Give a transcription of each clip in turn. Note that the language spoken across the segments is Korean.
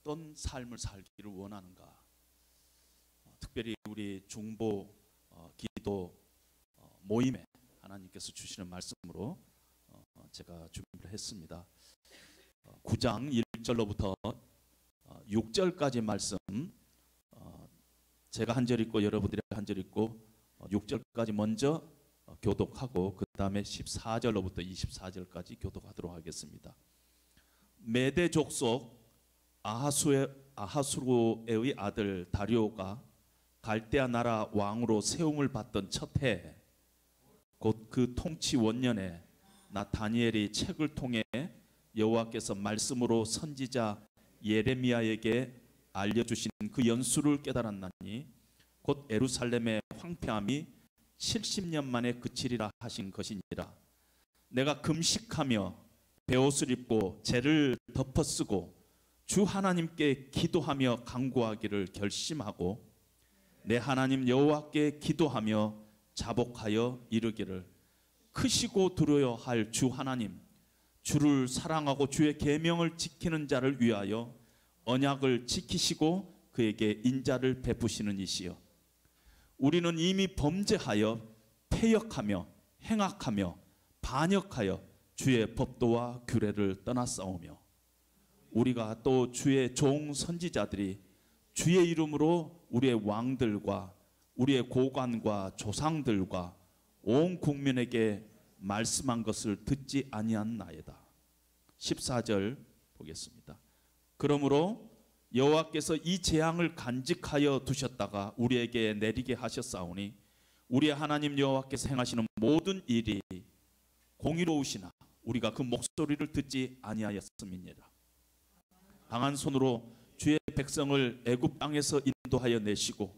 어떤 삶을 살기를 원하는가? 특별히 우리 중보 기도 모임에 하나님께서 주시는 말씀으로 제가 준비를 했습니다. 9장 1절로부터 6절까지 말씀, 제가 한 절 읽고 여러분들이 한 절 읽고 6절까지 먼저 교독하고 그 다음에 14절로부터 24절까지 교독하도록 하겠습니다. 메대 족속 아하수로의 아들 다리오가 갈대아 나라 왕으로 세움을 받던 첫 해, 곧 그 통치 원년에 나 다니엘이 책을 통해 여호와께서 말씀으로 선지자 예레미야에게 알려주신 그 연수를 깨달았나니 곧 예루살렘의 황폐함이 70년 만에 그치리라 하신 것이니라. 내가 금식하며 베옷을 입고 재를 덮어쓰고 주 하나님께 기도하며 간구하기를 결심하고 내 하나님 여호와께 기도하며 자복하여 이르기를 크시고 두려워야 할 주 하나님, 주를 사랑하고 주의 계명을 지키는 자를 위하여 언약을 지키시고 그에게 인자를 베푸시는 이시여, 우리는 이미 범죄하여 패역하며 행악하며 반역하여 주의 법도와 규례를 떠났사오며 우리가 또 주의 종 선지자들이 주의 이름으로 우리의 왕들과 우리의 고관과 조상들과 온 국민에게 말씀한 것을 듣지 아니한나이다. 14절 보겠습니다. 그러므로 여호와께서 이 재앙을 간직하여 두셨다가 우리에게 내리게 하셨사오니 우리의 하나님 여호와께서 행하시는 모든 일이 공의로우시나 우리가 그 목소리를 듣지 아니하였음이니라. 강한 손으로 주의 백성을 애굽 땅에서 인도하여 내시고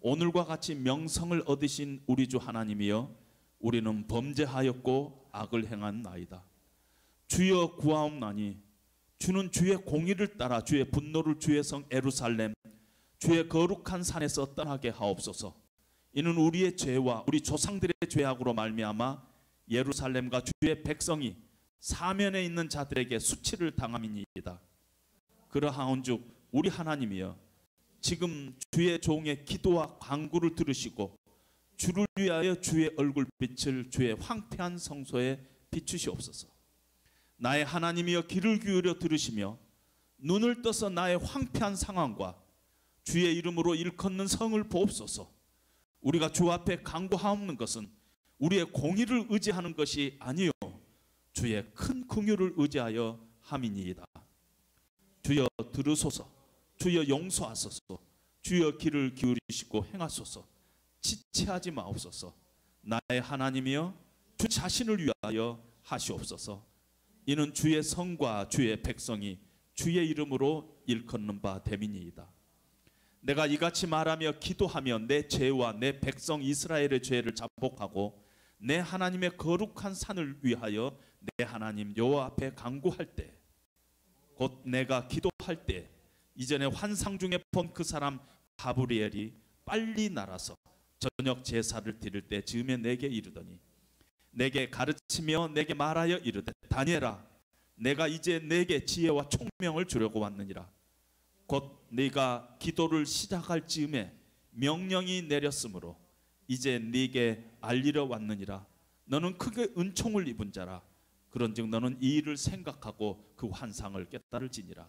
오늘과 같이 명성을 얻으신 우리 주 하나님이여, 우리는 범죄하였고 악을 행한나이다. 주여 구하옵나니 주는 주의 공의를 따라 주의 분노를 주의 성 예루살렘 주의 거룩한 산에서 떠나게 하옵소서. 이는 우리의 죄와 우리 조상들의 죄악으로 말미암아 예루살렘과 주의 백성이 사면에 있는 자들에게 수치를 당함이니이다. 그러하온즉 우리 하나님이여, 지금 주의 종의 기도와 간구를 들으시고 주를 위하여 주의 얼굴빛을 주의 황폐한 성소에 비추시옵소서. 나의 하나님이여, 귀를 기울여 들으시며 눈을 떠서 나의 황폐한 상황과 주의 이름으로 일컫는 성을 보옵소서. 우리가 주 앞에 간구하옵는 것은 우리의 공의를 의지하는 것이 아니요 주의 큰 긍휼을 의지하여 함이니이다. 주여 들으소서. 주여 용서하소서. 주여 귀를 기울이시고 행하소서. 지체하지 마옵소서. 나의 하나님이여, 주 자신을 위하여 하시옵소서. 이는 주의 성과 주의 백성이 주의 이름으로 일컫는 바 됨이니이다. 내가 이같이 말하며 기도하며 내 죄와 내 백성 이스라엘의 죄를 자복하고 내 하나님의 거룩한 산을 위하여 내 하나님 여호와 앞에 간구할 때, 곧 내가 기도할 때 이전에 환상 중에 본 그 사람 가브리엘이 빨리 날아서 저녁 제사를 드릴 때 즈음에 내게 이르더니 내게 가르치며 내게 말하여 이르되 다니엘아, 내가 이제 내게 지혜와 총명을 주려고 왔느니라. 곧 네가 기도를 시작할 즈음에 명령이 내렸으므로 이제 네게 알리러 왔느니라. 너는 크게 은총을 입은 자라. 그런즉 너는 이 일을 생각하고 그 환상을 깨달을지니라.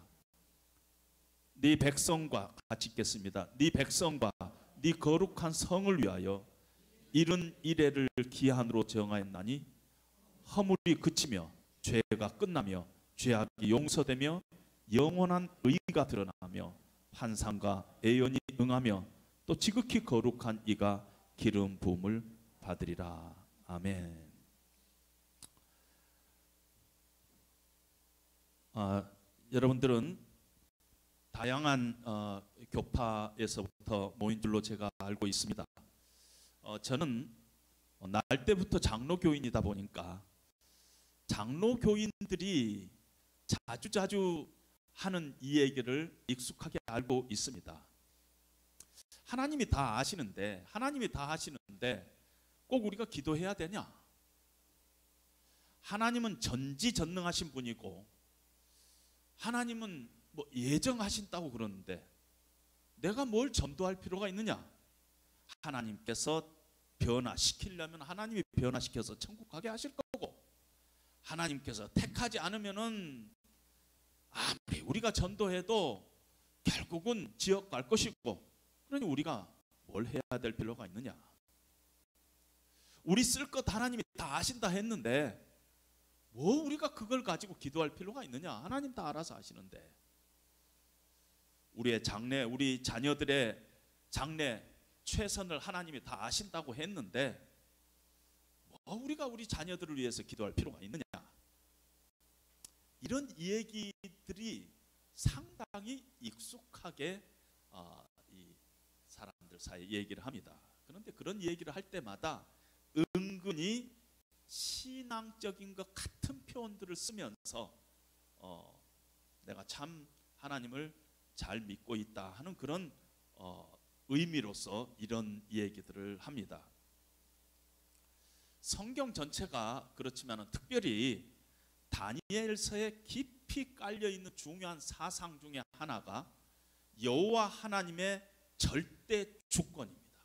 네 백성과 같이 읽겠습니다. 네 백성과 네 거룩한 성을 위하여 이른 이래를 기한으로 정하였나니 허물이 그치며 죄가 끝나며 죄악이 용서되며 영원한 의가 드러나며 환상과 예언이 응하며 또 지극히 거룩한 이가 기름 부음을 받으리라. 아멘. 여러분들은 다양한 교파에서부터 모인 줄로 제가 알고 있습니다. 저는 날 때부터 장로교인이다 보니까 장로교인들이 자주자주 하는 이 얘기를 익숙하게 알고 있습니다. 하나님이 다 아시는데 꼭 우리가 기도해야 되냐? 하나님은 전지전능하신 분이고 하나님은 뭐 예정하신다고 그러는데 내가 뭘 전도할 필요가 있느냐? 하나님께서 변화시키려면 하나님이 변화시켜서 천국 가게 하실 거고, 하나님께서 택하지 않으면은 아무리 우리가 전도해도 결국은 지옥 갈 것이고, 그러니 우리가 뭘 해야 될 필요가 있느냐? 우리 쓸 것 하나님이 다 아신다 했는데 뭐 우리가 그걸 가지고 기도할 필요가 있느냐? 하나님 다 알아서 아시는데. 우리의 장래, 우리 자녀들의 장래 최선을 하나님이 다 아신다고 했는데 뭐 우리가 우리 자녀들을 위해서 기도할 필요가 있느냐? 이런 얘기들이 상당히 익숙하게 이 사람들 사이에 얘기를 합니다. 그런데 그런 얘기를 할 때마다 은근히 신앙적인 것 같은 표현들을 쓰면서 내가 참 하나님을 잘 믿고 있다 하는 그런 의미로서 이런 얘기들을 합니다. 성경 전체가 그렇지만 특별히 다니엘서에 깊이 깔려있는 중요한 사상 중에 하나가 여호와 하나님의 절대 주권입니다.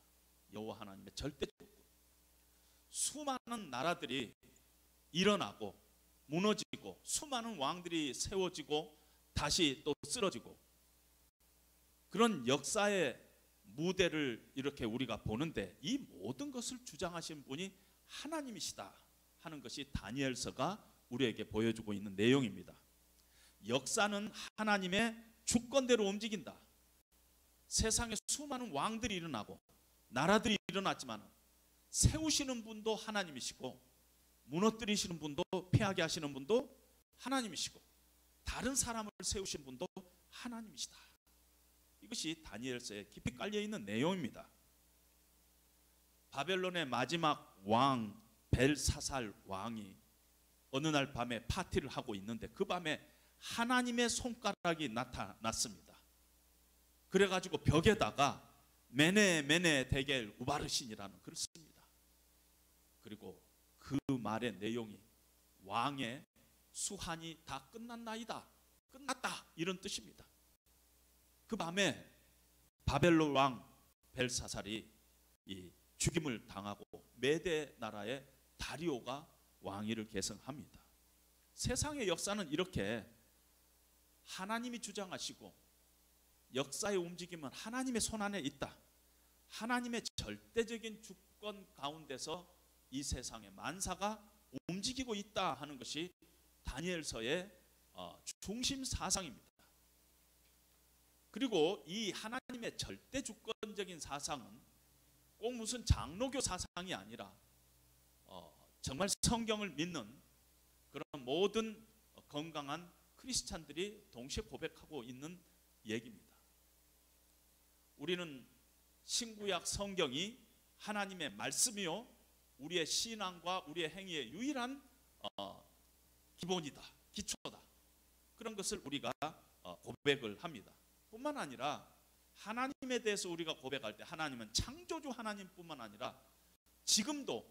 여호와 하나님의 절대 주권. 수많은 나라들이 일어나고 무너지고 수많은 왕들이 세워지고 다시 또 쓰러지고 그런 역사의 무대를 이렇게 우리가 보는데 이 모든 것을 주장하신 분이 하나님이시다 하는 것이 다니엘서가 우리에게 보여주고 있는 내용입니다. 역사는 하나님의 주권대로 움직인다. 세상에 수많은 왕들이 일어나고 나라들이 일어났지만 세우시는 분도 하나님이시고 무너뜨리시는 분도 패하게 하시는 분도 하나님이시고 다른 사람을 세우신 분도 하나님이시다. 이것이 다니엘서에 깊이 깔려있는 내용입니다. 바벨론의 마지막 왕 벨사살 왕이 어느 날 밤에 파티를 하고 있는데 그 밤에 하나님의 손가락이 나타났습니다. 그래가지고 벽에다가 메네 메네 데겔 우바르신이라는 글을 씁니다. 그리고 그 말의 내용이 왕의 수한이 다 끝났나이다, 끝났다 이런 뜻입니다. 그 밤에 바벨론 왕 벨사살이 이 죽임을 당하고 메대 나라의 다리오가 왕위를 계승합니다. 세상의 역사는 이렇게 하나님이 주장하시고 역사의 움직임은 하나님의 손안에 있다. 하나님의 절대적인 주권 가운데서 이 세상의 만사가 움직이고 있다 하는 것이 다니엘서의 중심 사상입니다. 그리고 이 하나님의 절대 주권적인 사상은 꼭 무슨 장로교 사상이 아니라 정말 성경을 믿는 그런 모든 건강한 크리스찬들이 동시에 고백하고 있는 얘기입니다. 우리는 신구약 성경이 하나님의 말씀이요 우리의 신앙과 우리의 행위의 유일한 기본이다, 기초다. 그런 것을 우리가 고백을 합니다. 뿐만 아니라 하나님에 대해서 우리가 고백할 때 하나님은 창조주 하나님뿐만 아니라 지금도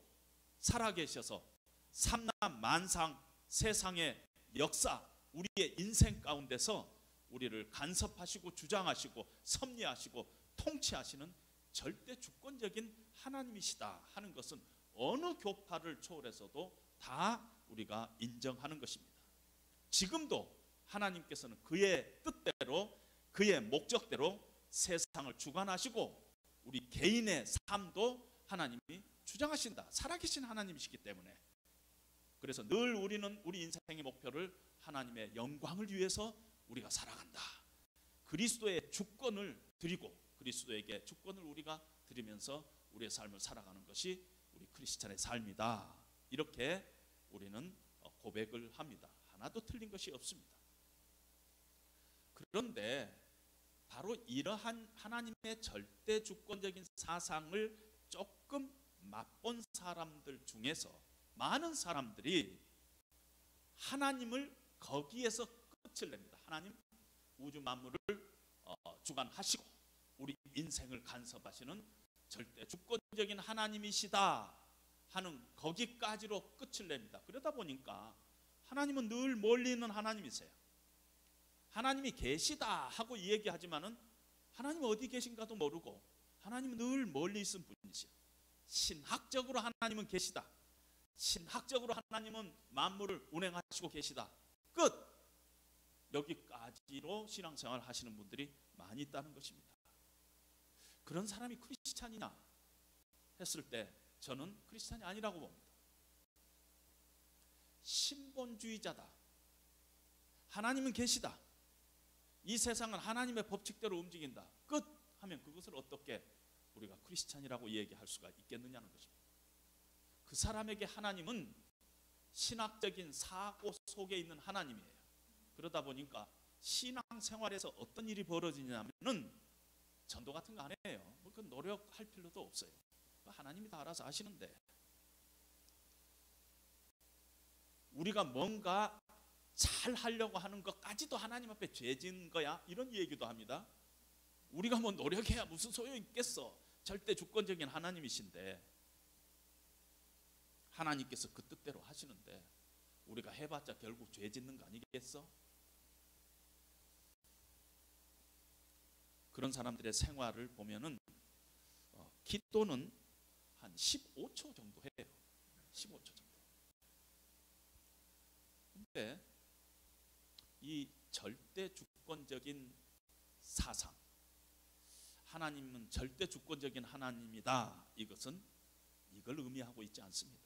살아계셔서 삼남 만상 세상의 역사 우리의 인생 가운데서 우리를 간섭하시고 주장하시고 섭리하시고 통치하시는 절대 주권적인 하나님이시다 하는 것은 어느 교파를 초월해서도 다 우리가 인정하는 것입니다. 지금도 하나님께서는 그의 뜻대로 그의 목적대로 세상을 주관하시고 우리 개인의 삶도 하나님이 주장하신다. 살아계신 하나님이시기 때문에 그래서 늘 우리는 우리 인생의 목표를 하나님의 영광을 위해서 우리가 살아간다. 그리스도의 주권을 드리고 그리스도에게 주권을 우리가 드리면서 우리의 삶을 살아가는 것이 우리 크리스찬의 삶이다. 이렇게 우리는 고백을 합니다. 하나도 틀린 것이 없습니다. 그런데 바로 이러한 하나님의 절대 주권적인 사상을 조금 맛본 사람들 중에서 많은 사람들이 하나님을 거기에서 끝을 냅니다. 하나님 우주 만물을 주관하시고 우리 인생을 간섭하시는 절대 주권적인 하나님이시다 하는 거기까지로 끝을 냅니다. 그러다 보니까 하나님은 늘 멀리 있는 하나님이세요. 하나님이 계시다 하고 얘기하지만은 하나님 어디 계신가도 모르고 하나님은 늘 멀리 있은 분이시요. 신학적으로 하나님은 계시다. 신학적으로 하나님은 만물을 운행하시고 계시다. 끝. 여기까지로 신앙생활 하시는 분들이 많이 있다는 것입니다. 그런 사람이 크리스찬이냐 했을 때 저는 크리스찬이 아니라고 봅니다. 신본주의자다. 하나님은 계시다. 이 세상은 하나님의 법칙대로 움직인다. 끝 하면 그것을 어떻게 우리가 크리스찬이라고 얘기할 수가 있겠느냐는 것입니다. 그 사람에게 하나님은 신학적인 사고 속에 있는 하나님이에요. 그러다 보니까 신앙생활에서 어떤 일이 벌어지냐면은 전도 같은 거 안 해요. 그 노력할 필요도 없어요. 하나님이 다 알아서 하시는데, 우리가 뭔가 잘 하려고 하는 것까지도 하나님 앞에 죄진 거야, 이런 얘기도 합니다. 우리가 뭐 노력해야 무슨 소용이 있겠어. 절대 주권적인 하나님이신데, 하나님께서 그 뜻대로 하시는데 우리가 해봤자 결국 죄 짓는 거 아니겠어? 그런 사람들의 생활을 보면은 기도는 한 15초 정도 해요. 15초 정도. 근데 이 절대 주권적인 사상, 하나님은 절대 주권적인 하나님이다, 이것은 이걸 의미하고 있지 않습니다.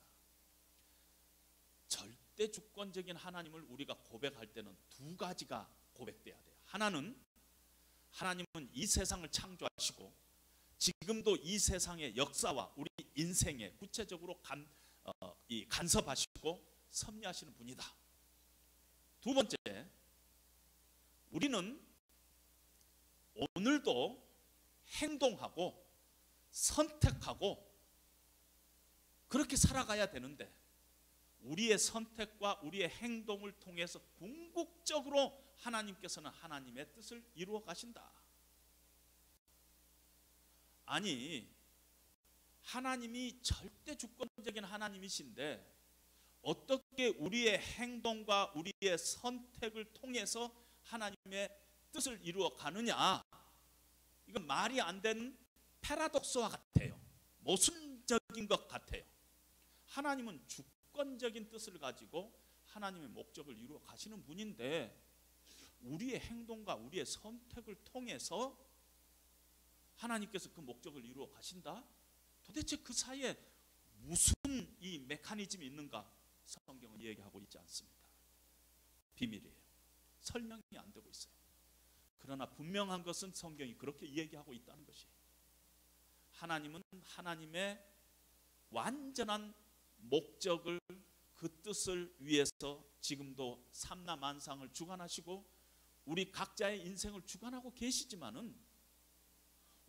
절대 주권적인 하나님을 우리가 고백할 때는 두 가지가 고백돼야 돼요. 하나는 하나님은 이 세상을 창조하시고 지금도 이 세상의 역사와 우리 인생에 구체적으로 간섭하시고 섭리하시는 분이다. 두 번째, 우리는 오늘도 행동하고 선택하고 그렇게 살아가야 되는데, 우리의 선택과 우리의 행동을 통해서 궁극적으로 하나님께서는 하나님의 뜻을 이루어 가신다. 아니, 하나님이 절대 주권적인 하나님이신데 어떻게 우리의 행동과 우리의 선택을 통해서 하나님의 뜻을 이루어 가느냐? 이건 말이 안 되는 패러독스와 같아요. 모순적인 것 같아요. 하나님은 주권적인 뜻을 가지고 하나님의 목적을 이루어 가시는 분인데, 우리의 행동과 우리의 선택을 통해서 하나님께서 그 목적을 이루어 가신다? 도대체 그 사이에 무슨 이 메커니즘이 있는가? 성경은 얘기하고 있지 않습니다. 비밀이에요. 설명이 안 되고 있어요. 그러나 분명한 것은 성경이 그렇게 얘기하고 있다는 것이에요. 하나님은 하나님의 완전한 목적을, 그 뜻을 위해서 지금도 삼라만상을 주관하시고 우리 각자의 인생을 주관하고 계시지만은,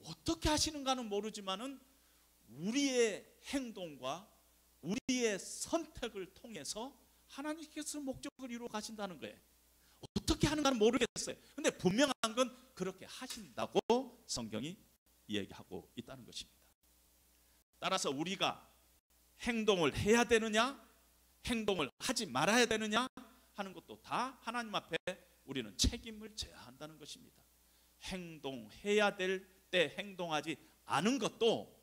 어떻게 하시는가는 모르지만은 우리의 행동과 우리의 선택을 통해서 하나님께서 목적을 이루어 가신다는 거예요. 어떻게 하는가는 모르겠어요. 근데 분명한 건 그렇게 하신다고 성경이 얘기하고 있다는 것입니다. 따라서 우리가 행동을 해야 되느냐, 행동을 하지 말아야 되느냐 하는 것도 다 하나님 앞에 우리는 책임을 져야 한다는 것입니다. 행동해야 될 때 행동하지 않은 것도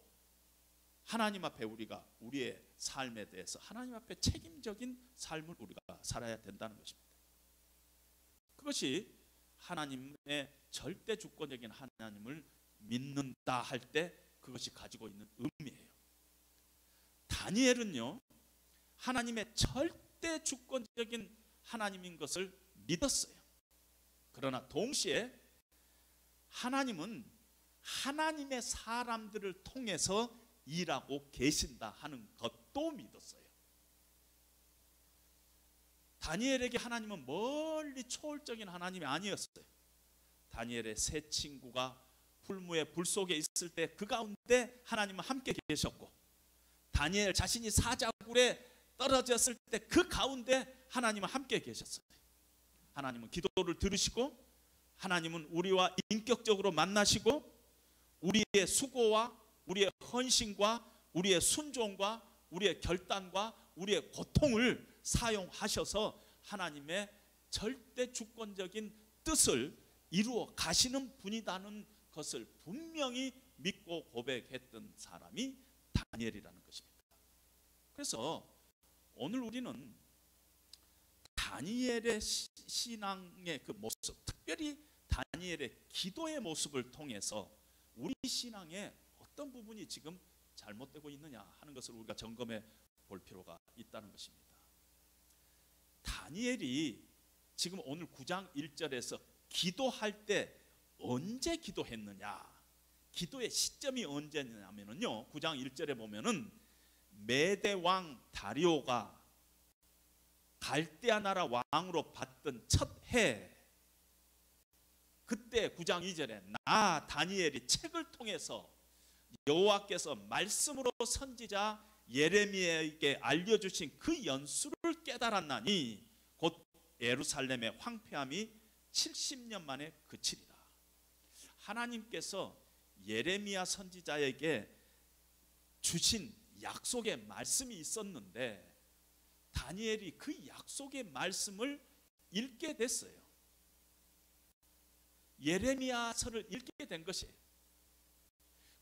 하나님 앞에 우리가 우리의 삶에 대해서 하나님 앞에 책임적인 삶을 우리가 살아야 된다는 것입니다. 그것이 하나님의 절대 주권적인 하나님을 믿는다 할 때 그것이 가지고 있는 의미예요. 다니엘은요, 하나님의 절대 주권적인 하나님인 것을 믿었어요. 그러나 동시에 하나님은 하나님의 사람들을 통해서 일하고 계신다 하는 것도 믿었어요. 다니엘에게 하나님은 멀리 초월적인 하나님이 아니었어요. 다니엘의 세 친구가 풀무의 불 속에 있을 때 그 가운데 하나님은 함께 계셨고, 다니엘 자신이 사자굴에 떨어졌을 때 그 가운데 하나님은 함께 계셨어요. 하나님은 기도를 들으시고, 하나님은 우리와 인격적으로 만나시고, 우리의 수고와 우리의 헌신과 우리의 순종과 우리의 결단과 우리의 고통을 사용하셔서 하나님의 절대 주권적인 뜻을 이루어 가시는 분이라는 것을 분명히 믿고 고백했던 사람이 다니엘이라는 것입니다. 그래서 오늘 우리는 다니엘의 신앙의 그 모습, 특별히 다니엘의 기도의 모습을 통해서 우리 신앙의 어떤 부분이 지금 잘못되고 있느냐 하는 것을 우리가 점검해 볼 필요가 있다는 것입니다. 다니엘이 지금 오늘 9장 1절에서 기도할 때 언제 기도했느냐, 기도의 시점이 언제냐면요, 9장 1절에 보면은 메대 왕 다리오가 갈대아 나라 왕으로 받던 첫 해, 그때 9장 2절에 나 다니엘이 책을 통해서 여호와께서 말씀으로 선지자 예레미야에게 알려주신 그 연수를 깨달았나니 곧 예루살렘의 황폐함이 70년 만에 그치리라. 하나님께서 예레미야 선지자에게 주신 약속의 말씀이 있었는데 다니엘이 그 약속의 말씀을 읽게 됐어요. 예레미야서를 읽게 된 것이에요.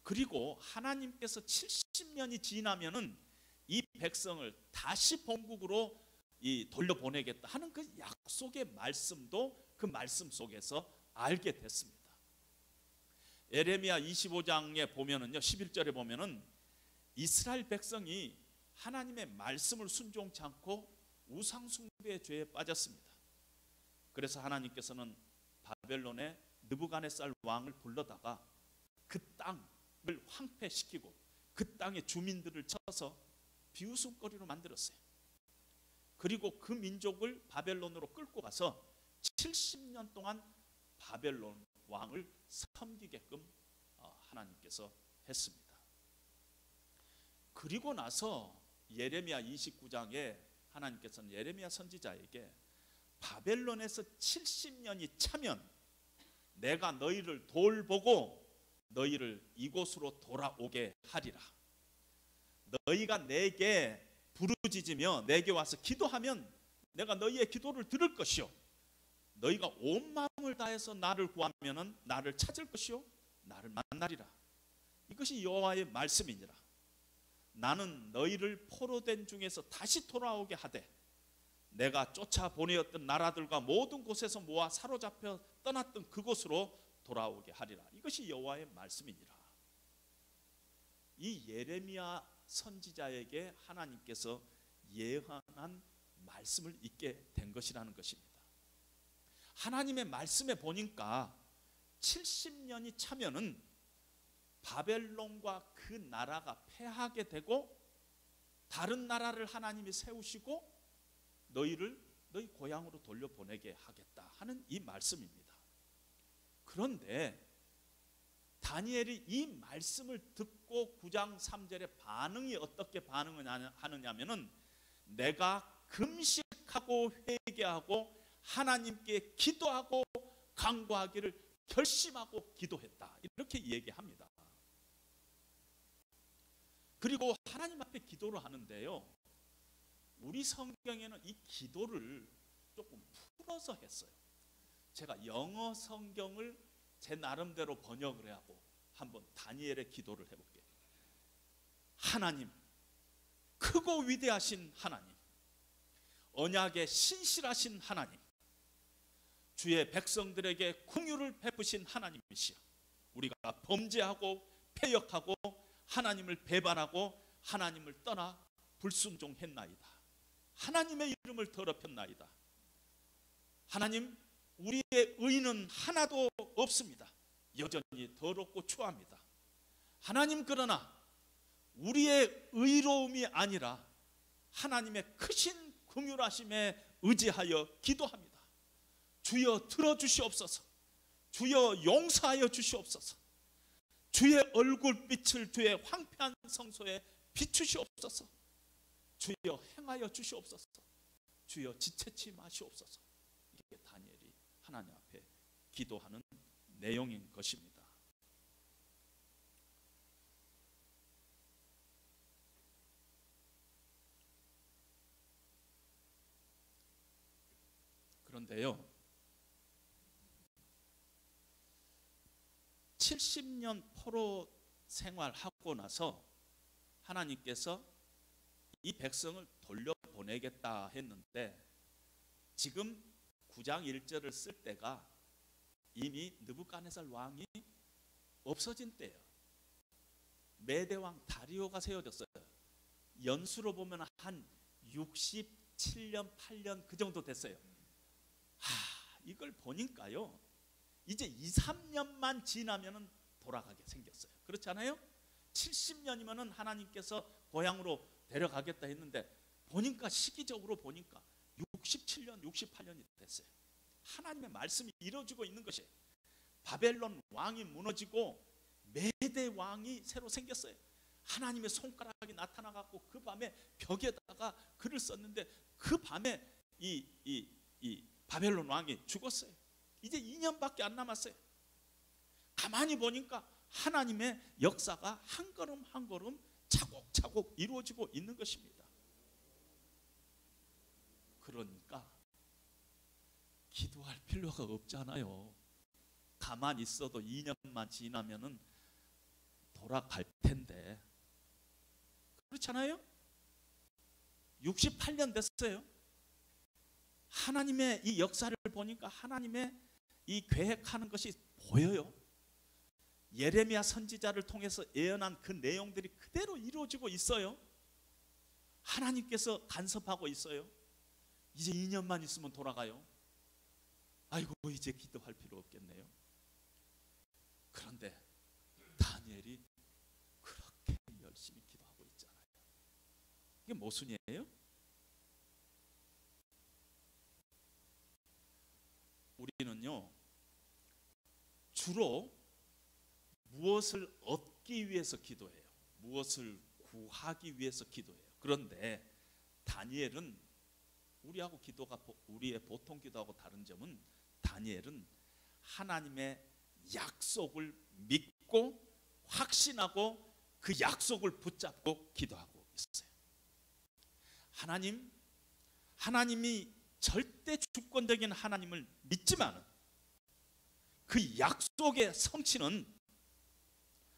그리고 하나님께서 70년이 지나면은 이 백성을 다시 본국으로 돌려보내겠다 하는 그 약속의 말씀도 그 말씀 속에서 알게 됐습니다. 예레미야 25장에 보면은요, 11절에 보면은 이스라엘 백성이 하나님의 말씀을 순종치 않고 우상 숭배의 죄에 빠졌습니다. 그래서 하나님께서는 바벨론의 느부갓네살 왕을 불러다가 그 땅을 황폐시키고 그 땅의 주민들을 쳐서 비웃음거리로 만들었어요. 그리고 그 민족을 바벨론으로 끌고 가서 70년 동안 바벨론 왕을 섬기게끔 하나님께서 했습니다. 그리고 나서 예레미야 29장에 하나님께서는 예레미야 선지자에게 바벨론에서 70년이 차면 내가 너희를 돌보고 너희를 이곳으로 돌아오게 하리라. 너희가 내게 부르짖으며 내게 와서 기도하면 내가 너희의 기도를 들을 것이요 너희가 온 마음을 다해서 나를 구하면은 나를 찾을 것이요 나를 만나리라. 이것이 여호와의 말씀이니라. 나는 너희를 포로된 중에서 다시 돌아오게 하되 내가 쫓아 보내었던 나라들과 모든 곳에서 모아 사로잡혀 떠났던 그곳으로 돌아오게 하리라. 이것이 여호와의 말씀이니라. 이 예레미야 선지자에게 하나님께서 예언한 말씀을 읽게 된 것이라는 것입니다. 하나님의 말씀에 보니까 70년이 차면은 바벨론과 그 나라가 패하게 되고 다른 나라를 하나님이 세우시고 너희 고향으로 돌려보내게 하겠다 하는 이 말씀입니다. 그런데 다니엘이 이 말씀을 듣고 9장 3절의 반응이 어떻게 반응을 하느냐면은 내가 금식하고 회개하고 하나님께 기도하고 간구하기를 결심하고 기도했다, 이렇게 얘기합니다. 그리고 하나님 앞에 기도를 하는데요, 우리 성경에는 이 기도를 조금 풀어서 했어요. 제가 영어 성경을 제 나름대로 번역을 하고 한번 다니엘의 기도를 해볼게요. 하나님, 크고 위대하신 하나님, 언약에 신실하신 하나님, 주의 백성들에게 긍휼을 베푸신 하나님이시여, 우리가 범죄하고 패역하고 하나님을 배반하고 하나님을 떠나 불순종했나이다. 하나님의 이름을 더럽혔나이다. 하나님, 우리의 의는 하나도 없습니다. 여전히 더럽고 추합니다. 하나님, 그러나 우리의 의로움이 아니라 하나님의 크신 긍휼하심에 의지하여 기도합니다. 주여 들어주시옵소서. 주여 용서하여 주시옵소서. 주의 얼굴빛을 주의 황폐한 성소에 비추시옵소서. 주여 행하여 주시옵소서. 주여 지체치 마시옵소서. 이게 다니엘이 하나님 앞에 기도하는 내용인 것입니다. 그런데요, 70년 포로 생활하고 나서 하나님께서 이 백성을 돌려보내겠다 했는데 지금 9장 1절을 쓸 때가 이미 느부갓네살 왕이 없어진 때예요. 메대 왕 다리오가 세워졌어요. 연수로 보면 한 67년 8년 그 정도 됐어요. 이걸 보니까요, 이제 2, 3년만 지나면은 돌아가게 생겼어요. 그렇지 않아요? 70년이면은 하나님께서 고향으로 데려가겠다 했는데 보니까 시기적으로 보니까 67년, 68년이 됐어요. 하나님의 말씀이 이루어지고 있는 것이, 바벨론 왕이 무너지고 메대 왕이 새로 생겼어요. 하나님의 손가락이 나타나갖고 그 밤에 벽에다가 글을 썼는데 그 밤에 이 바벨론 왕이 죽었어요. 이제 2년밖에 안 남았어요. 가만히 보니까 하나님의 역사가 한 걸음 한 걸음 차곡차곡 이루어지고 있는 것입니다. 그러니까 기도할 필요가 없잖아요. 가만히 있어도 2년만 지나면은 돌아갈 텐데. 그렇잖아요? 68년 됐어요. 하나님의 이 역사를 보니까 하나님의 이 계획하는 것이 보여요. 예레미야 선지자를 통해서 예언한 그 내용들이 그대로 이루어지고 있어요. 하나님께서 간섭하고 있어요. 이제 2년만 있으면 돌아가요. 아이고, 이제 기도할 필요 없겠네요. 그런데 다니엘이 그렇게 열심히 기도하고 있잖아요. 이게 모순이에요? 우리는요, 주로 무엇을 얻기 위해서 기도해요. 무엇을 구하기 위해서 기도해요. 그런데 다니엘은 우리하고 기도가, 우리의 보통 기도하고 다른 점은, 다니엘은 하나님의 약속을 믿고 확신하고 그 약속을 붙잡고 기도하고 있어요. 하나님이 절대 주권적인 하나님을 믿지만 그 약속의 성취는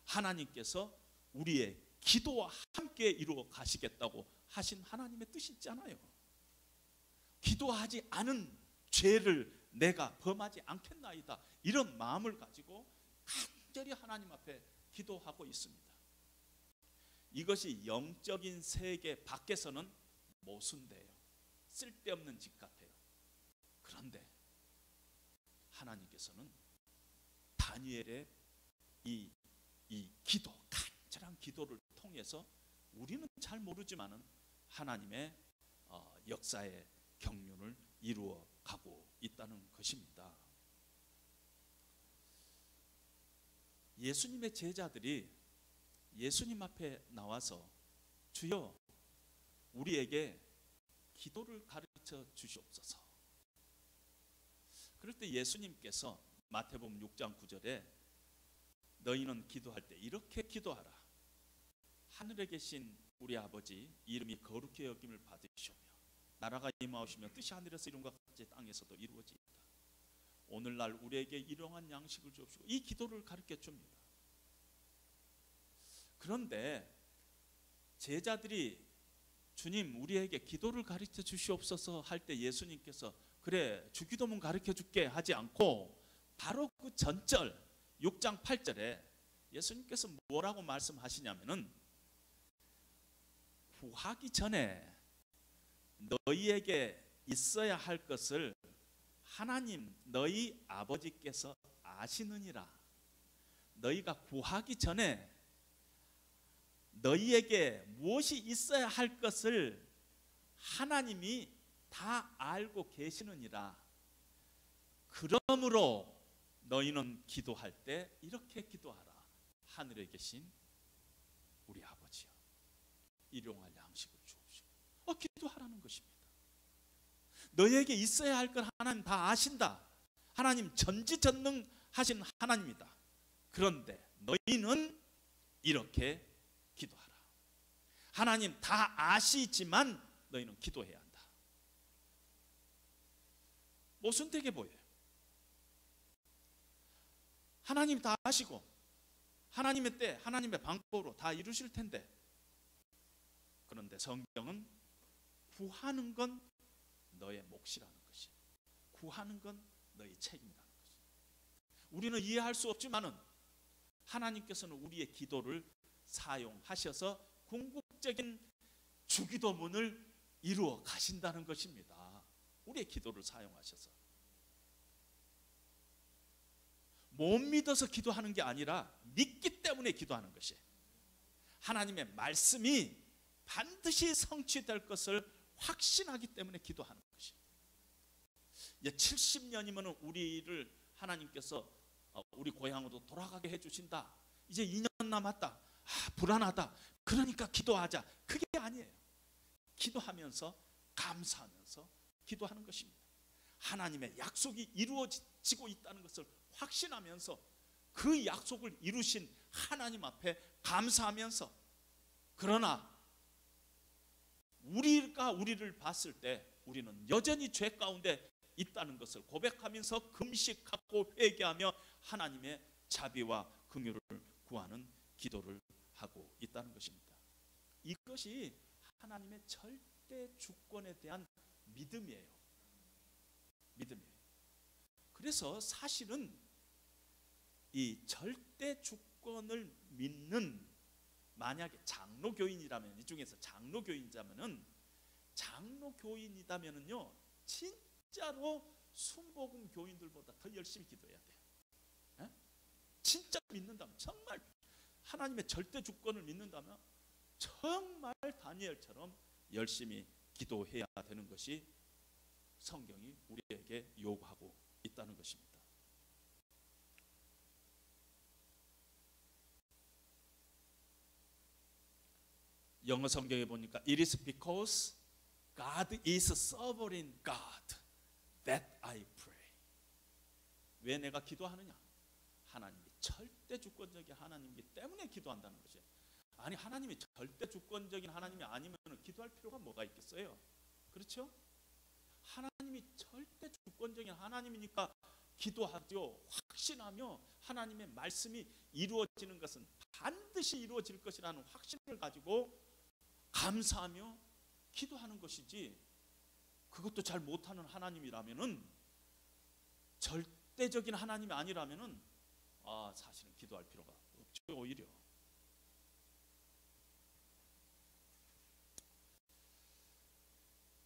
하나님께서 우리의 기도와 함께 이루어 가시겠다고 하신 하나님의 뜻이 있잖아요. 기도하지 않은 죄를 내가 범하지 않겠나이다, 이런 마음을 가지고 간절히 하나님 앞에 기도하고 있습니다. 이것이 영적인 세계 밖에서는 모순돼요. 쓸데없는 짓 같아요. 그런데 하나님께서는 다니엘의 이 기도, 간절한 기도를 통해서 우리는 잘 모르지만은 하나님의 역사의 경륜을 이루어 가고 있다는 것입니다. 예수님의 제자들이 예수님 앞에 나와서 주여, 우리에게 기도를 가르쳐 주시옵소서. 그럴 때 예수님께서 마태복음 6장 9절에 너희는 기도할 때 이렇게 기도하라. 하늘에 계신 우리 아버지, 이름이 거룩히 여김을 받으시오며 나라가 임하오시며 뜻이 하늘에서 이룬 것 같이 땅에서도 이루어지이다. 오늘날 우리에게 일용할 양식을 주옵시고, 이 기도를 가르쳐 줍니다. 그런데 제자들이 주님, 우리에게 기도를 가르쳐 주시옵소서 할 때 예수님께서 그래, 주기도문 가르쳐 줄게 하지 않고 바로 그 전절 6장 8절에 예수님께서 뭐라고 말씀하시냐면은, 구하기 전에 너희에게 있어야 할 것을 하나님 너희 아버지께서 아시느니라. 너희가 구하기 전에 너희에게 무엇이 있어야 할 것을 하나님이 다 알고 계시느니라. 그러므로 너희는 기도할 때 이렇게 기도하라. 하늘에 계신 우리 아버지여, 일용할 양식을 주옵시고. 기도하라는 것입니다. 너희에게 있어야 할 걸 하나님 다 아신다. 하나님 전지전능하신 하나님이다. 그런데 너희는 이렇게 기도하라. 하나님 다 아시지만 너희는 기도해야 한다. 모순되게 보여요. 하나님 다 아시고 하나님의 때, 하나님의 방법으로 다 이루실 텐데, 그런데 성경은 구하는 건 너의 몫이라는 것이, 구하는 건 너의 책임이라는 것이. 우리는 이해할 수 없지만은 하나님께서는 우리의 기도를 사용하셔서 궁극적인 주기도문을 이루어 가신다는 것입니다. 우리의 기도를 사용하셔서. 못 믿어서 기도하는 게 아니라 믿기 때문에 기도하는 것이, 하나님의 말씀이 반드시 성취될 것을 확신하기 때문에 기도하는 것이. 이제 70년이면 우리를 하나님께서 우리 고향으로 돌아가게 해주신다. 이제 2년 남았다. 불안하다. 그러니까 기도하자. 그게 아니에요. 기도하면서, 감사하면서 기도하는 것입니다. 하나님의 약속이 이루어지고 있다는 것을 확신하면서 그 약속을 이루신 하나님 앞에 감사하면서, 그러나 우리가 우리를 봤을 때 우리는 여전히 죄 가운데 있다는 것을 고백하면서 금식하고 회개하며 하나님의 자비와 긍휼을 구하는 기도를 하고 있다는 것입니다. 이것이 하나님의 절대 주권에 대한 믿음이에요. 믿음이에요. 그래서 사실은 이 절대 주권을 믿는, 만약에 장로교인이라면, 이 중에서 장로교인이다면은요, 진짜로 순복음 교인들보다 더 열심히 기도해야 돼요. 에? 진짜 믿는다면, 정말 하나님의 절대 주권을 믿는다면 정말 다니엘처럼 열심히 기도해야 되는 것이 성경이 우리에게 요구하고 있다는 것입니다. 영어 성경에 보니까 It is because God is sovereign God that I pray. 왜 내가 기도하느냐? 하나님이 절대 주권적인 하나님이기 때문에 기도한다는 것이에요. 아니, 하나님이 절대 주권적인 하나님이 아니면 기도할 필요가 뭐가 있겠어요? 그렇죠? 하나님이 절대 주권적인 하나님이니까 기도하죠. 확신하며 하나님의 말씀이 이루어지는 것은 반드시 이루어질 것이라는 확신을 가지고 감사하며 기도하는 것이지, 그것도 잘 못하는 하나님이라면은, 절대적인 하나님이 아니라면은 사실은 기도할 필요가 없죠. 오히려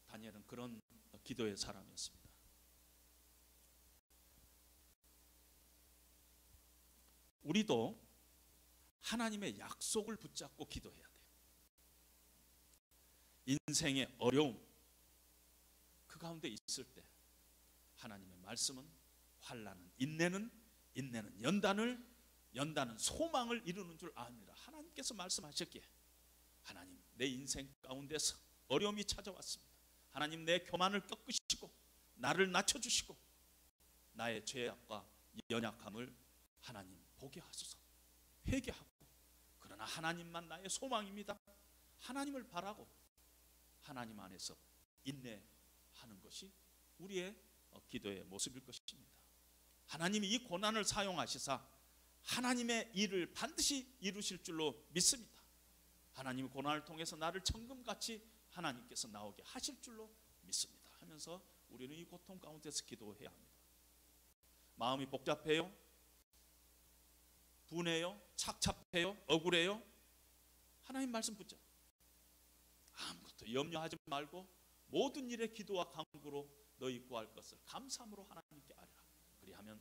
다니엘은 그런 기도의 사람이었습니다. 우리도 하나님의 약속을 붙잡고 기도해야 돼요. 인생의 어려움, 그 가운데 있을 때 하나님의 말씀은 환난은 인내는 연단은 소망을 이루는 줄 압니다. 하나님께서 말씀하셨기에, 하나님, 내 인생 가운데서 어려움이 찾아왔습니다. 하나님, 내 교만을 꺾으시고 나를 낮춰주시고 나의 죄악과 연약함을 하나님 보게 하소서. 회개하고, 그러나 하나님만 나의 소망입니다. 하나님을 바라고 하나님 안에서 인내하는 것이 우리의 기도의 모습일 것입니다. 하나님이 이 고난을 사용하시사 하나님의 일을 반드시 이루실 줄로 믿습니다. 하나님의 고난을 통해서 나를 천금같이 하나님께서 나오게 하실 줄로 믿습니다 하면서 우리는 이 고통 가운데서 기도해야 합니다. 마음이 복잡해요? 분해요? 착잡해요? 억울해요? 하나님 말씀 붙잡, 아무것도 염려하지 말고 모든 일에 기도와 간구로 너희 구할 것을 감사함으로 하나님께 아뢰라. 그리하면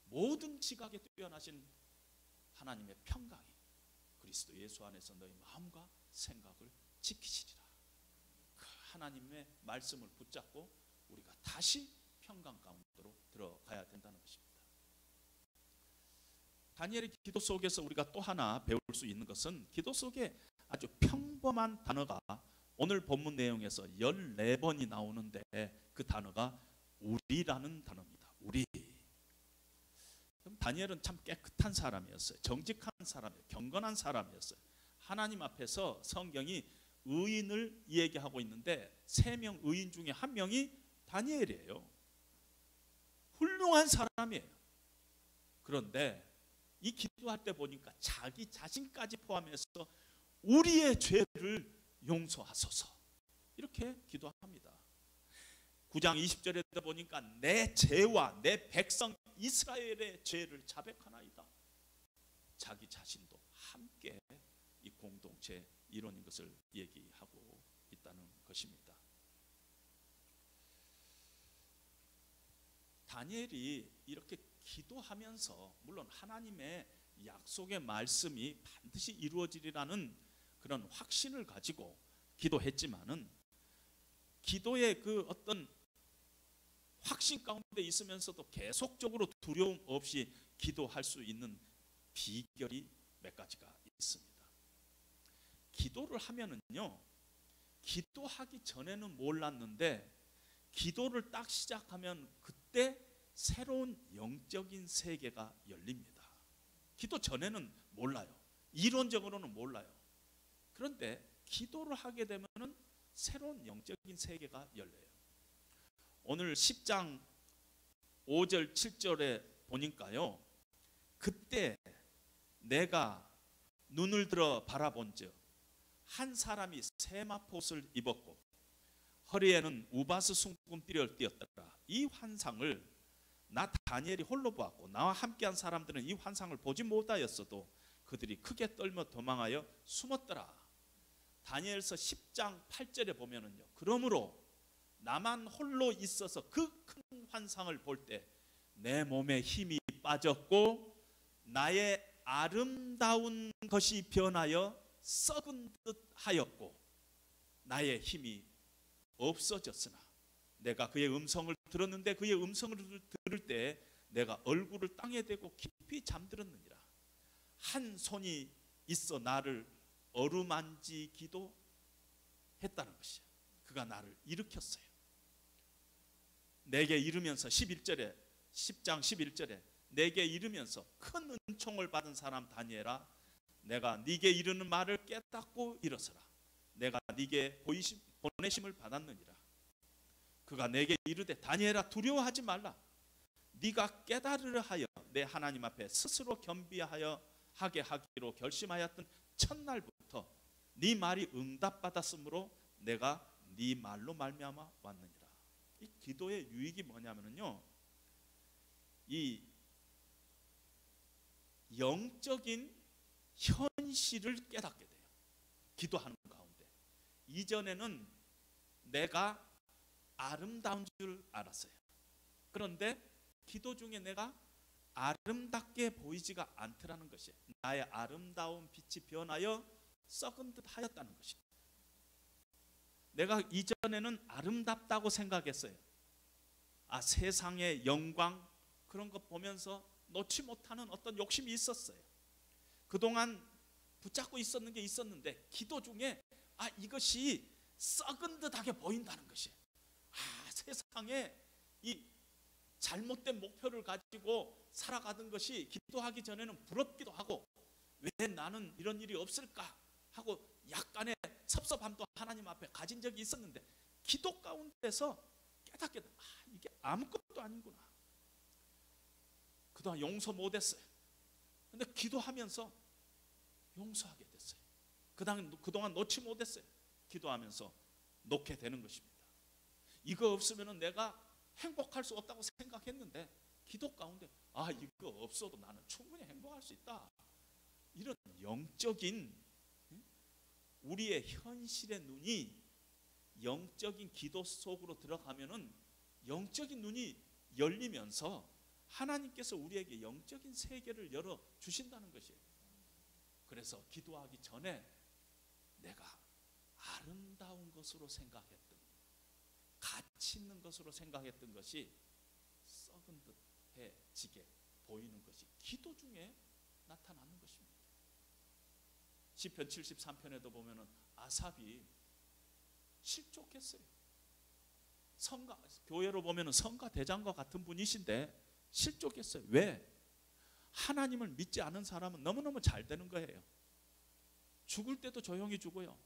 모든 지각에 뛰어나신 하나님의 평강이 그리스도 예수 안에서 너희 마음과 생각을 지키시리라. 그 하나님의 말씀을 붙잡고 우리가 다시 평강 가운데로 들어가야 된다는 것입니다. 다니엘의 기도 속에서 우리가 또 하나 배울 수 있는 것은, 기도 속에 아주 평범한 단어가 오늘 본문 내용에서 14번이 나오는데, 그 단어가 우리라는 단어입니다. 우리. 그럼 다니엘은 참 깨끗한 사람이었어요. 정직한 사람이었어요. 경건한 사람이었어요. 하나님 앞에서 성경이 의인을 얘기하고 있는데 3명 의인 중에 1명이 다니엘이에요. 훌륭한 사람이에요. 그런데 이 기도할 때 보니까 자기 자신까지 포함해서 우리의 죄를 용서하소서 이렇게 기도합니다. 9장 20절에 보니까 내 죄와 내 백성 이스라엘의 죄를 자백하나이다. 자기 자신도 함께 이 공동체 일원인 것을 얘기하고 있다는 것입니다. 다니엘이 이렇게 기도하면서 물론 하나님의 약속의 말씀이 반드시 이루어지리라는 그런 확신을 가지고 기도했지만은 기도의 그 어떤 확신 가운데 있으면서도 계속적으로 두려움 없이 기도할 수 있는 비결이 몇 가지가 있습니다. 기도를 하면은요, 기도하기 전에는 몰랐는데 기도를 딱 시작하면 그때 새로운 영적인 세계가 열립니다. 기도 전에는 몰라요. 이론적으로는 몰라요. 그런데 기도를 하게 되면은 새로운 영적인 세계가 열려요. 오늘 10장 5절 7절에 보니까요, 그때 내가 눈을 들어 바라본즉 한 사람이 세마포옷을 입었고 허리에는 우바스 순금띠를 띠었더라. 이 환상을 나 다니엘이 홀로 보았고 나와 함께한 사람들은 이 환상을 보지 못하였어도 그들이 크게 떨며 도망하여 숨었더라. 다니엘서 10장 8절에 보면은요, 그러므로 나만 홀로 있어서 그 큰 환상을 볼 때 내 몸에 힘이 빠졌고 나의 아름다운 것이 변하여 썩은 듯 하였고 나의 힘이 없어졌으나 내가 그의 음성을 들었는데 그의 음성을 들을 때 내가 얼굴을 땅에 대고 깊이 잠들었느니라. 한 손이 있어 나를 어루만지기도 했다는 것이야. 그가 나를 일으켰어요. 내게 이르면서 11절에 10장 11절에 내게 이르면서 큰 은총을 받은 사람 다니엘아, 내가 네게 이르는 말을 깨닫고 일어서라. 내가 네게 보내심을 받았느니라. 그가 내게 이르되 다니엘아 두려워하지 말라. 네가 깨달으려 하여 내 하나님 앞에 스스로 겸비하여 하게 하기로 결심하였던 첫날부터 네 말이 응답받았으므로 내가 네 말로 말미암아 왔느니라. 이 기도의 유익이 뭐냐면요, 이 영적인 현실을 깨닫게 돼요. 기도하는 가운데. 이전에는 내가 아름다운 줄 알았어요. 그런데 기도 중에 내가 아름답게 보이지가 않더라는 것이에요. 나의 아름다운 빛이 변하여 썩은 듯 하였다는 것입니다. 내가 이전에는 아름답다고 생각했어요. 세상의 영광 그런 것 보면서 놓지 못하는 어떤 욕심이 있었어요. 그동안 붙잡고 있었는 게 있었는데 기도 중에 이것이 썩은 듯하게 보인다는 것이에요. 세상에 이 잘못된 목표를 가지고 살아가던 것이 기도하기 전에는 부럽기도 하고 왜 나는 이런 일이 없을까 하고 약간의 섭섭함도 하나님 앞에 가진 적이 있었는데 기도 가운데서 깨닫게 돼. 이게 아무것도 아니구나. 그동안 용서 못했어요. 근데 기도하면서 용서하게 됐어요. 그동안 놓지 못했어요. 기도하면서 놓게 되는 것입니다. 이거 없으면 내가 행복할 수 없다고 생각했는데 기도 가운데 이거 없어도 나는 충분히 행복할 수 있다. 이런 영적인 우리의 현실의 눈이 영적인 기도 속으로 들어가면은 영적인 눈이 열리면서 하나님께서 우리에게 영적인 세계를 열어 주신다는 것이에요. 그래서 기도하기 전에 내가 아름다운 것으로 생각했던, 가치 있는 것으로 생각했던 것이 썩은 듯해지게 보이는 것이 기도 중에 나타나는 것입니다. 시편 73편에도 보면은 아삽이 실족했어요. 교회로 보면은 성가 대장과 같은 분이신데 실족했어요. 왜? 하나님을 믿지 않은 사람은 너무너무 잘 되는 거예요. 죽을 때도 조용히 죽어요.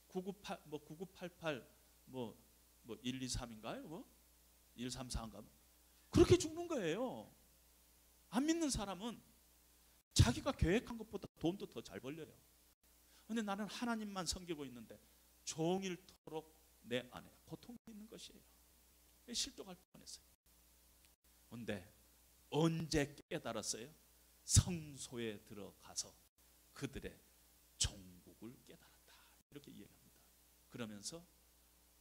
9988 123인가요? 134인가? 그렇게 죽는 거예요. 안 믿는 사람은 자기가 계획한 것보다 돈도 더 잘 벌려요. 근데 나는 하나님만 섬기고 있는데 종일토록 내 안에 고통이 있는 것이에요. 실족할 뻔했어요. 근데 언제 깨달았어요? 성소에 들어가서 그들의 종국을 깨달았다. 이렇게 이야기합니다. 그러면서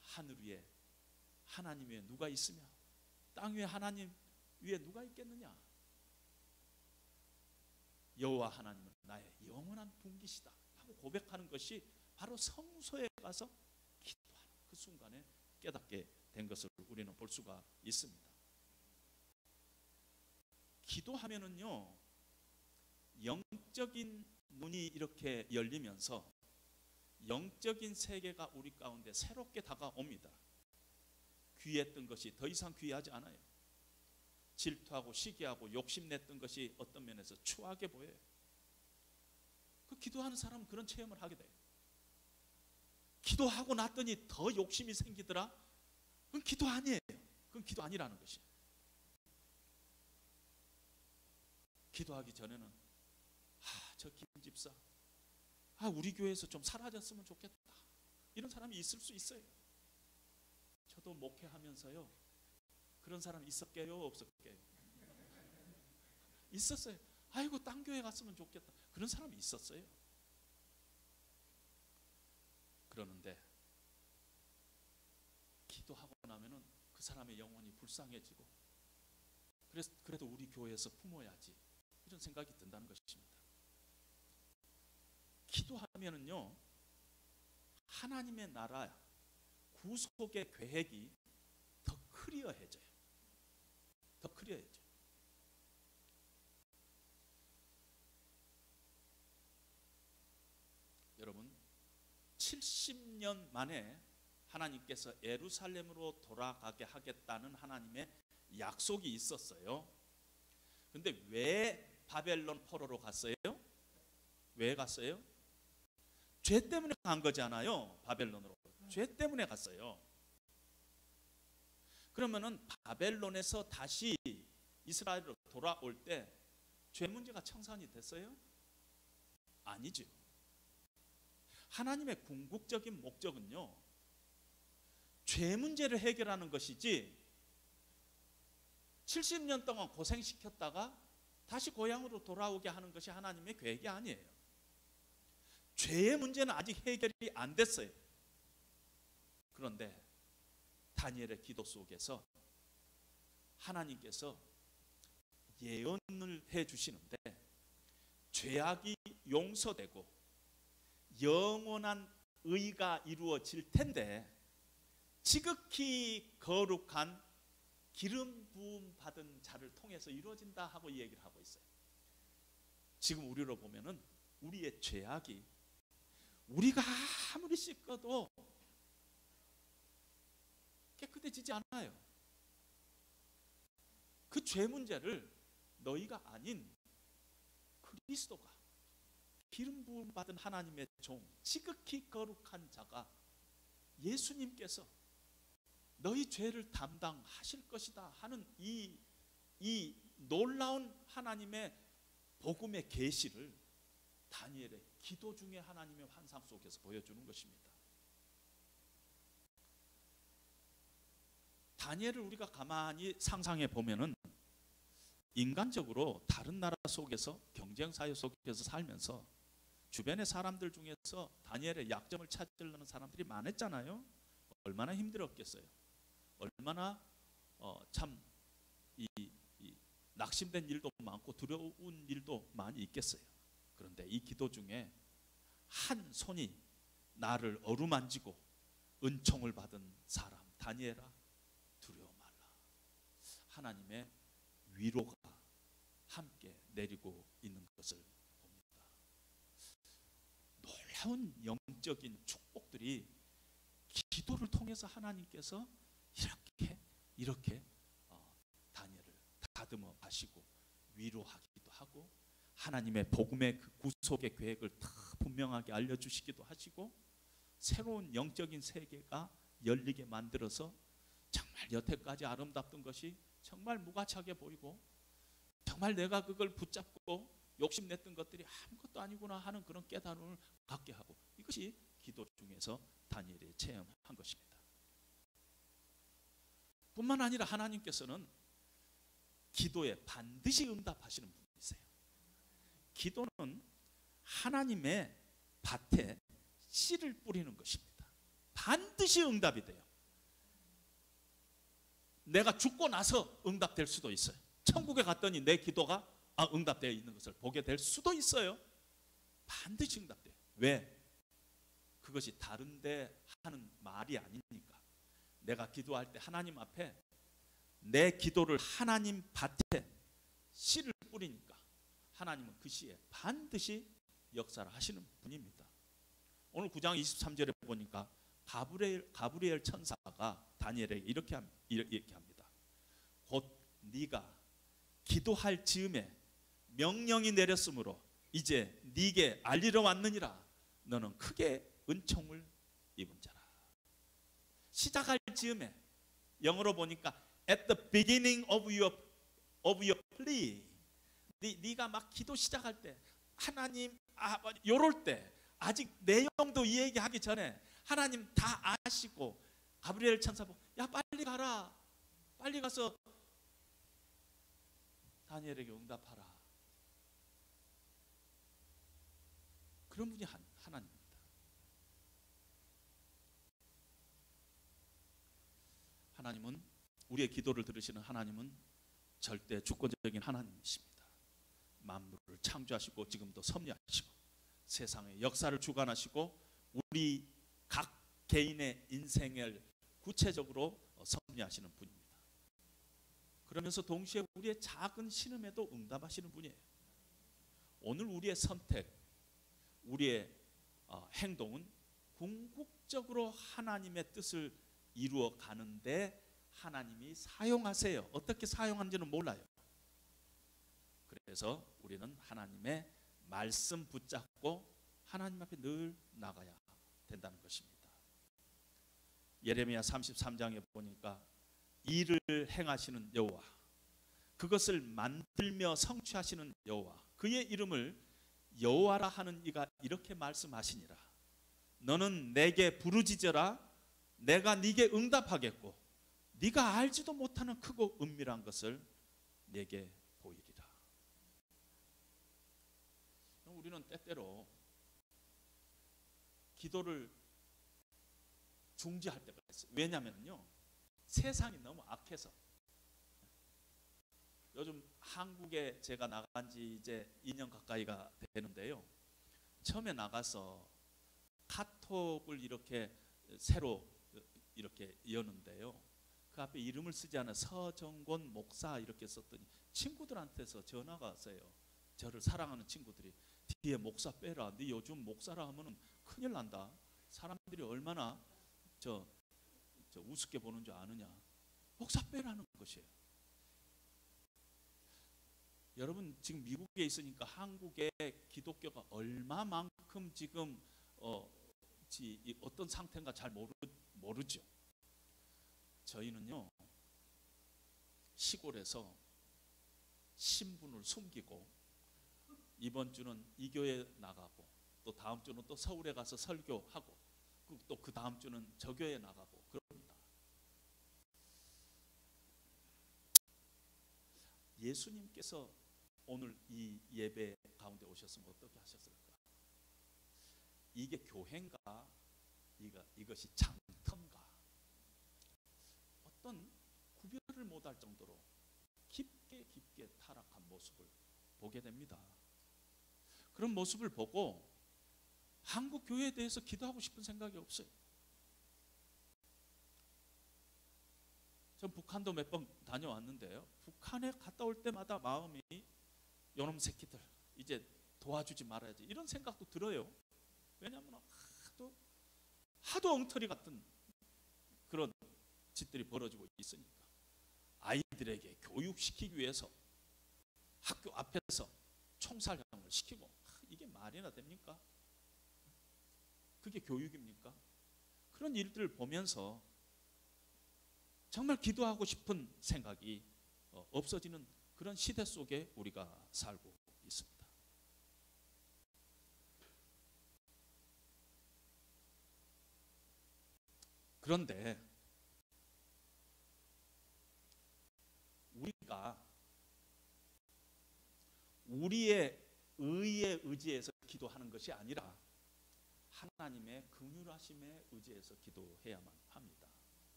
하늘 위에 하나님 위에 누가 있으며 땅 위에 하나님 위에 누가 있겠느냐? 여호와 하나님은 나의 영원한 분기시다 하고 고백하는 것이 바로 성소에 가서 기도하는 그 순간에 깨닫게 된 것을 우리는 볼 수가 있습니다. 기도하면은요, 영적인 눈이 이렇게 열리면서 영적인 세계가 우리 가운데 새롭게 다가옵니다. 귀했던 것이 더 이상 귀하지 않아요. 질투하고 시기하고 욕심냈던 것이 어떤 면에서 추하게 보여요. 그 기도하는 사람은 그런 체험을 하게 돼요. 기도하고 났더니 더 욕심이 생기더라? 그건 기도 아니에요. 그건 기도 아니라는 것이에요. 기도하기 전에는 저 김집사 우리 교회에서 좀 사라졌으면 좋겠다, 이런 사람이 있을 수 있어요. 저도 목회하면서요 그런 사람 있었게요, 없었게요? 있었어요. 아이고 딴 교회 갔으면 좋겠다, 그런 사람이 있었어요. 그러는데 기도하고 나면은 그 사람의 영혼이 불쌍해지고, 그래도 우리 교회에서 품어야지, 이런 생각이 든다는 것입니다. 기도하면은요, 하나님의 나라 구속의 계획이 더 클리어해져요. 더 클리어해져요. 여러분, 70년 만에 하나님께서 예루살렘으로 돌아가게 하겠다는 하나님의 약속이 있었어요. 근데 왜 바벨론 포로로 갔어요? 왜 갔어요? 죄 때문에 간 거잖아요. 바벨론으로 죄 때문에 갔어요. 그러면은 바벨론에서 다시 이스라엘로 돌아올 때 죄 문제가 청산이 됐어요? 아니죠. 하나님의 궁극적인 목적은요, 죄 문제를 해결하는 것이지 70년 동안 고생시켰다가 다시 고향으로 돌아오게 하는 것이 하나님의 계획이 아니에요. 죄의 문제는 아직 해결이 안 됐어요. 그런데 다니엘의 기도 속에서 하나님께서 예언을 해 주시는데, 죄악이 용서되고 영원한 의가 이루어질 텐데 지극히 거룩한 기름 부음 받은 자를 통해서 이루어진다 하고 얘기를 하고 있어요. 지금 우리로 보면은 우리의 죄악이 우리가 아무리 씻어도 깨끗해지지 않아요. 그 죄 문제를 너희가 아닌 그리스도가, 기름 부음 받은 하나님의 종, 지극히 거룩한 자가 예수님께서 너희 죄를 담당하실 것이다 하는 이 놀라운 하나님의 복음의 계시를 다니엘의 기도 중에 하나님의 환상 속에서 보여주는 것입니다. 다니엘을 우리가 가만히 상상해 보면은 인간적으로 다른 나라 속에서 경쟁 사회 속에서 살면서 주변의 사람들 중에서 다니엘의 약점을 찾으려는 사람들이 많았잖아요. 얼마나 힘들었겠어요. 얼마나 참 낙심된 일도 많고 두려운 일도 많이 있겠어요. 그런데 이 기도 중에 한 손이 나를 어루만지고 은총을 받은 사람, 다니엘아 두려워 말라. 하나님의 위로가 함께 내리고 있는 것을 봅니다. 놀라운 영적인 축복들이 기도를 통해서 하나님께서 이렇게 다니엘을 다듬어 가시고 위로하기도 하고, 하나님의 복음의 그 구속의 계획을 다 분명하게 알려주시기도 하시고, 새로운 영적인 세계가 열리게 만들어서 정말 여태까지 아름답던 것이 정말 무가치하게 보이고, 정말 내가 그걸 붙잡고 욕심냈던 것들이 아무것도 아니구나 하는 그런 깨달음을 갖게 하고, 이것이 기도 중에서 다니엘이 체험한 것입니다. 뿐만 아니라 하나님께서는 기도에 반드시 응답하시는 분이세요. 기도는 하나님의 밭에 씨를 뿌리는 것입니다. 반드시 응답이 돼요. 내가 죽고 나서 응답될 수도 있어요. 천국에 갔더니 내 기도가 응답되어 있는 것을 보게 될 수도 있어요. 반드시 응답돼요. 왜? 그것이 다른데 하는 말이 아니니까. 내가 기도할 때 하나님 앞에 내 기도를 하나님 밭에 씨를 뿌리니까 하나님은 그 씨에 반드시 역사를 하시는 분입니다. 오늘 9장 23절에 보니까 가브리엘 천사가 다니엘에게 이렇게 합니다. 곧 네가 기도할 즈음에 명령이 내렸으므로 이제 네게 알리러 왔느니라. 너는 크게 은총을 입은 자라. 시작할 즈음에, 영어로 보니까 at the beginning of your plea, 네가 막 기도 시작할 때, 하나님 요럴 때, 아직 내용도 이야기하기 전에 하나님 다 아시고 가브리엘 천사 보고 야 빨리 가라, 빨리 가서 다니엘에게 응답하라. 그런 분이 하나님입니다. 하나님은, 우리의 기도를 들으시는 하나님은 절대 주권적인 하나님이십니다. 만물을 창조하시고 지금도 섭리하시고 세상의 역사를 주관하시고 우리 각 개인의 인생을 구체적으로 섭리하시는 분입니다. 그러면서 동시에 우리의 작은 신음에도 응답하시는 분이에요. 오늘 우리의 선택, 우리의 행동은 궁극적으로 하나님의 뜻을 이루어 가는데 하나님이 사용하세요. 어떻게 사용하는지는 몰라요. 그래서 우리는 하나님의 말씀 붙잡고 하나님 앞에 늘 나가야 된다는 것입니다. 예레미야 33장에 보니까 일을 행하시는 여호와, 그것을 만들며 성취하시는 여호와, 그의 이름을 여호와라 하는 이가 이렇게 말씀하시니라. 너는 내게 부르짖어라. 내가 네게 응답하겠고 네가 알지도 못하는 크고 은밀한 것을 네게 보이리라. 우리는 때때로 기도를 중지할 때가 있어요. 왜냐하면요, 세상이 너무 악해서. 요즘 한국에 제가 나간 지 이제 2년 가까이가 되는데요, 처음에 나가서 카톡을 이렇게 새로 이렇게 여는데요, 그 앞에 이름을 쓰지 않아 서정권 목사 이렇게 썼더니 친구들한테서 전화가 왔어요. 저를 사랑하는 친구들이 뒤에 목사 빼라. 네 요즘 목사라 하면은 큰일 난다. 사람들이 얼마나 저 우습게 보는 줄 아느냐. 목사 빼라는 것이에요. 여러분 지금 미국에 있으니까 한국의 기독교가 얼마만큼 지금 어떤 상태인가 잘 모르죠. 저희는요, 시골에서 신분을 숨기고 이번 주는 이 교회 나가고 또 다음 주는 또 서울에 가서 설교하고 또 그 다음 주는 저 교회 나가고 그럽니다. 예수님께서 오늘 이 예배 가운데 오셨으면 어떻게 하셨을까? 이게 교회인가? 이것이 장터인가? 어떤 구별을 못할 정도로 깊게 타락한 모습을 보게 됩니다. 그런 모습을 보고 한국 교회에 대해서 기도하고 싶은 생각이 없어요. 전 북한도 몇 번 다녀왔는데요, 북한에 갔다 올 때마다 마음이 요놈 새끼들 이제 도와주지 말아야지 이런 생각도 들어요. 왜냐하면 하도 엉터리 같은 그런 짓들이 벌어지고 있으니까. 아이들에게 교육시키기 위해서 학교 앞에서 총살형을 시키고, 이게 말이나 됩니까? 그게 교육입니까? 그런 일들을 보면서 정말 기도하고 싶은 생각이 없어지는 그런 시대 속에 우리가 살고 있습니다. 그런데 우리가 우리의 의에 의지해서 기도하는 것이 아니라 하나님의 긍휼하심에 의지해서 기도해야만 합니다.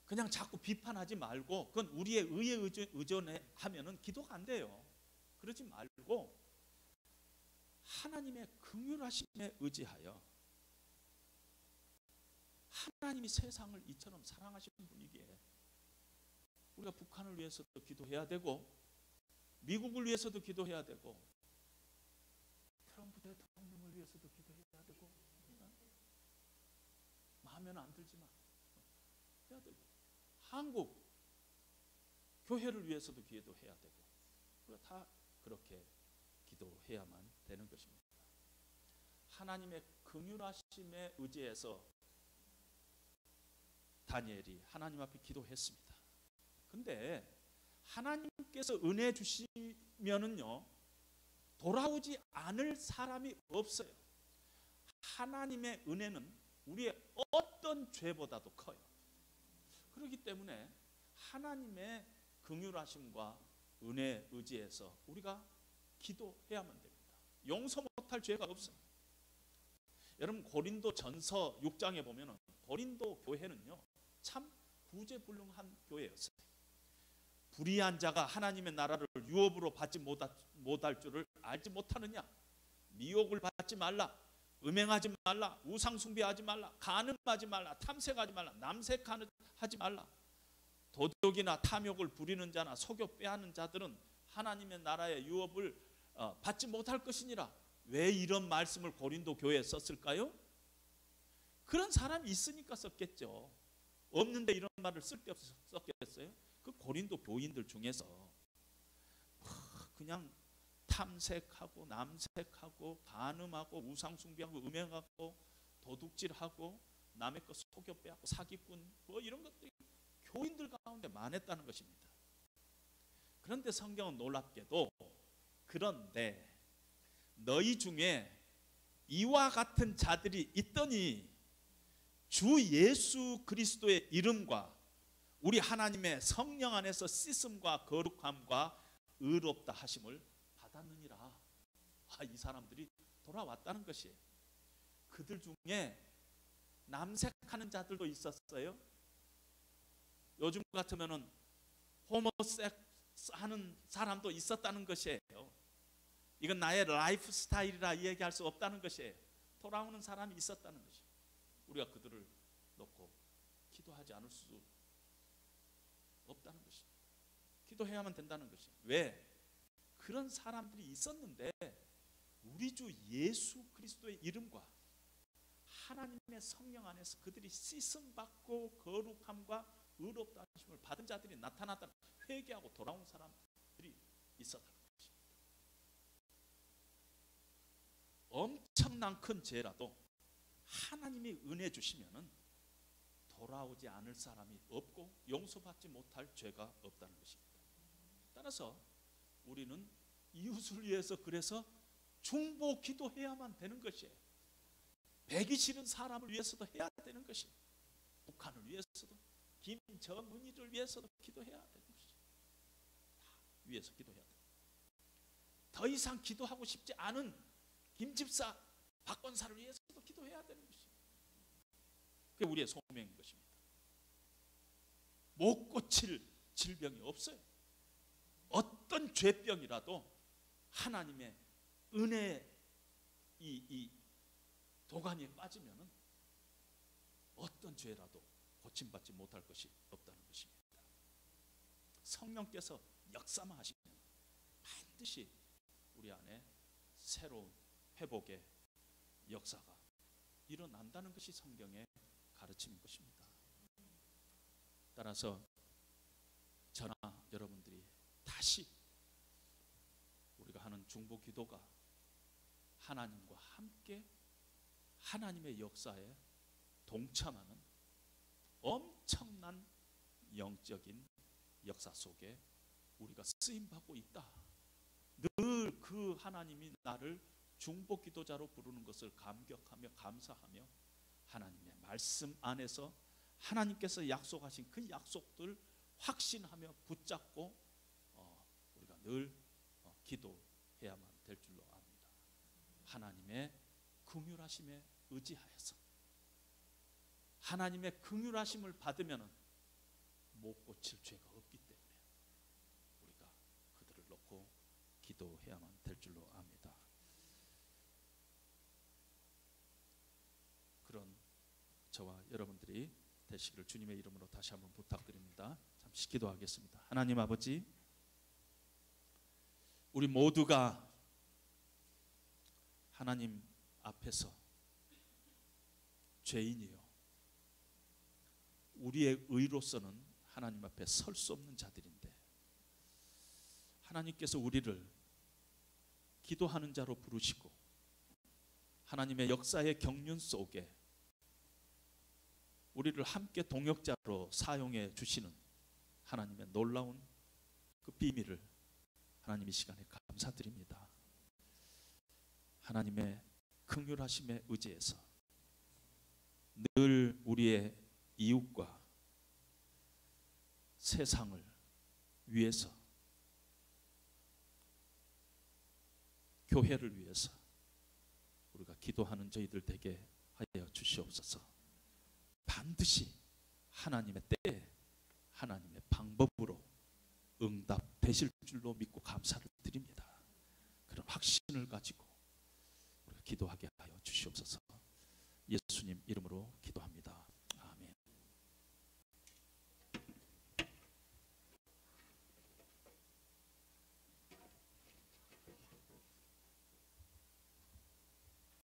그냥 자꾸 비판하지 말고 그건 우리의 의에 의존하면은 기도가 안 돼요. 그러지 말고 하나님의 긍휼하심에 의지하여, 하나님이 세상을 이처럼 사랑하시는 분이기에 우리가 북한을 위해서도 기도해야 되고 미국을 위해서도 기도해야 되고 트럼프 대통령을 위해서도 기도해야 되고, 마음에는 안 들지만 해야 되고, 한국 교회를 위해서도 기도해야 되고, 우리가 다 그렇게 기도해야만 되는 것입니다. 하나님의 긍휼하심에 의지해서 다니엘이 하나님 앞에 기도했습니다. 근데 하나님께서 은혜 주시면은요 돌아오지 않을 사람이 없어요. 하나님의 은혜는 우리의 어떤 죄보다도 커요. 그렇기 때문에 하나님의 긍휼하심과 은혜에 의지해서 우리가 기도해야만 됩니다. 용서 못할 죄가 없어요. 여러분 고린도 전서 6장에 보면 고린도 교회는요 참 구제불능한 교회였어요. 불의한 자가 하나님의 나라를 유업으로 받지 못할 줄을 알지 못하느냐, 미혹을 받지 말라, 음행하지 말라, 우상숭배하지 말라, 간음하지 말라, 탐색하지 말라, 남색하지 말라. 도둑이나 탐욕을 부리는 자나 속여 빼앗는 자들은 하나님의 나라의 유업을 받지 못할 것이니라. 왜 이런 말씀을 고린도 교회에 썼을까요? 그런 사람이 있으니까 썼겠죠. 없는데 이런 말을 쓸데없이 썼겠어요? 그 고린도 교인들 중에서 그냥 탐색하고 남색하고 간음하고 우상숭배하고 음행하고 도둑질하고 남의 것 속여 빼앗고 사기꾼 뭐 이런 것들이 교인들 가운데 많았다는 것입니다. 그런데 성경은 놀랍게도 그런데 너희 중에 이와 같은 자들이 있더니 주 예수 그리스도의 이름과 우리 하나님의 성령 안에서 씻음과 거룩함과 의롭다 하심을 받았느니라. 이 사람들이 돌아왔다는 것이에요. 그들 중에 남색하는 자들도 있었어요. 요즘 같으면은 호모섹스 하는 사람도 있었다는 것이에요. 이건 나의 라이프 스타일이라 얘기할 수 없다는 것이에요. 돌아오는 사람이 있었다는 것이에요. 우리가 그들을 놓고 기도하지 않을 수 없다는 것입니다. 기도해야만 된다는 것이에요. 왜? 그런 사람들이 있었는데 우리 주 예수 그리스도의 이름과 하나님의 성령 안에서 그들이 씻음받고 거룩함과 의롭다 하심을 받은 자들이 나타났다. 회개하고 돌아온 사람들이 있었다는 것입니다. 엄청난 큰 죄라도 하나님이 은혜 주시면은 돌아오지 않을 사람이 없고 용서받지 못할 죄가 없다는 것입니다. 따라서 우리는 이웃을 위해서 그래서 중보 기도해야만 되는 것이에요. 배기 싫은 사람을 위해서도 해야 되는 것이에요. 북한을 위해서도 김정은이를 위해서도 기도해야 되는 것이에요. 다 위해서 기도해야 돼요. 더 이상 기도하고 싶지 않은 김집사 박건사를 위해서도 기도해야 되는 것이에요. 그게 우리의 소명인 것입니다. 못 고칠 질병이 없어요. 어떤 죄병이라도 하나님의 은혜 이 도가니에 빠지면은 어떤 죄라도 고침받지 못할 것이 없다는 것입니다. 성령께서 역사만 하시면 반드시 우리 안에 새로운 회복의 역사가 일어난다는 것이 성경의 가르침인 것입니다. 따라서 저나 여러분들이 다시 우리가 하는 중보 기도가 하나님과 함께 하나님의 역사에 동참하는 엄청난 영적인 역사 속에 우리가 쓰임받고 있다. 늘 그 하나님이 나를 중보 기도자로 부르는 것을 감격하며 감사하며 하나님의 말씀 안에서 하나님께서 약속하신 그 약속들 확신하며 붙잡고 우리가 늘 기도해야만 될 줄로 압니다. 하나님의 긍휼하심에 의지하여서 하나님의 긍휼하심을 받으면 못 고칠 죄가 없기 때문에 우리가 그들을 놓고 기도해야만 될 줄로 압니다. 그런 저와 여러분들이 되시기를 주님의 이름으로 다시 한번 부탁드립니다. 잠시 기도하겠습니다. 하나님 아버지, 우리 모두가 하나님 앞에서 죄인이요, 우리의 의로서는 하나님 앞에 설 수 없는 자들인데 하나님께서 우리를 기도하는 자로 부르시고 하나님의 역사의 경륜 속에 우리를 함께 동역자로 사용해 주시는 하나님의 놀라운 그 비밀을 하나님 이 시간에 감사드립니다. 하나님의 긍휼하심에 의지해서 늘 우리의 이웃과 세상을 위해서, 교회를 위해서 우리가 기도하는 저희들 되게 하여 주시옵소서. 반드시 하나님의 때에 하나님의 방법으로 응답되실 줄로 믿고 감사를 드립니다. 그런 확신을 가지고 우리가 기도하게 하여 주시옵소서. 예수님 이름으로 기도합니다.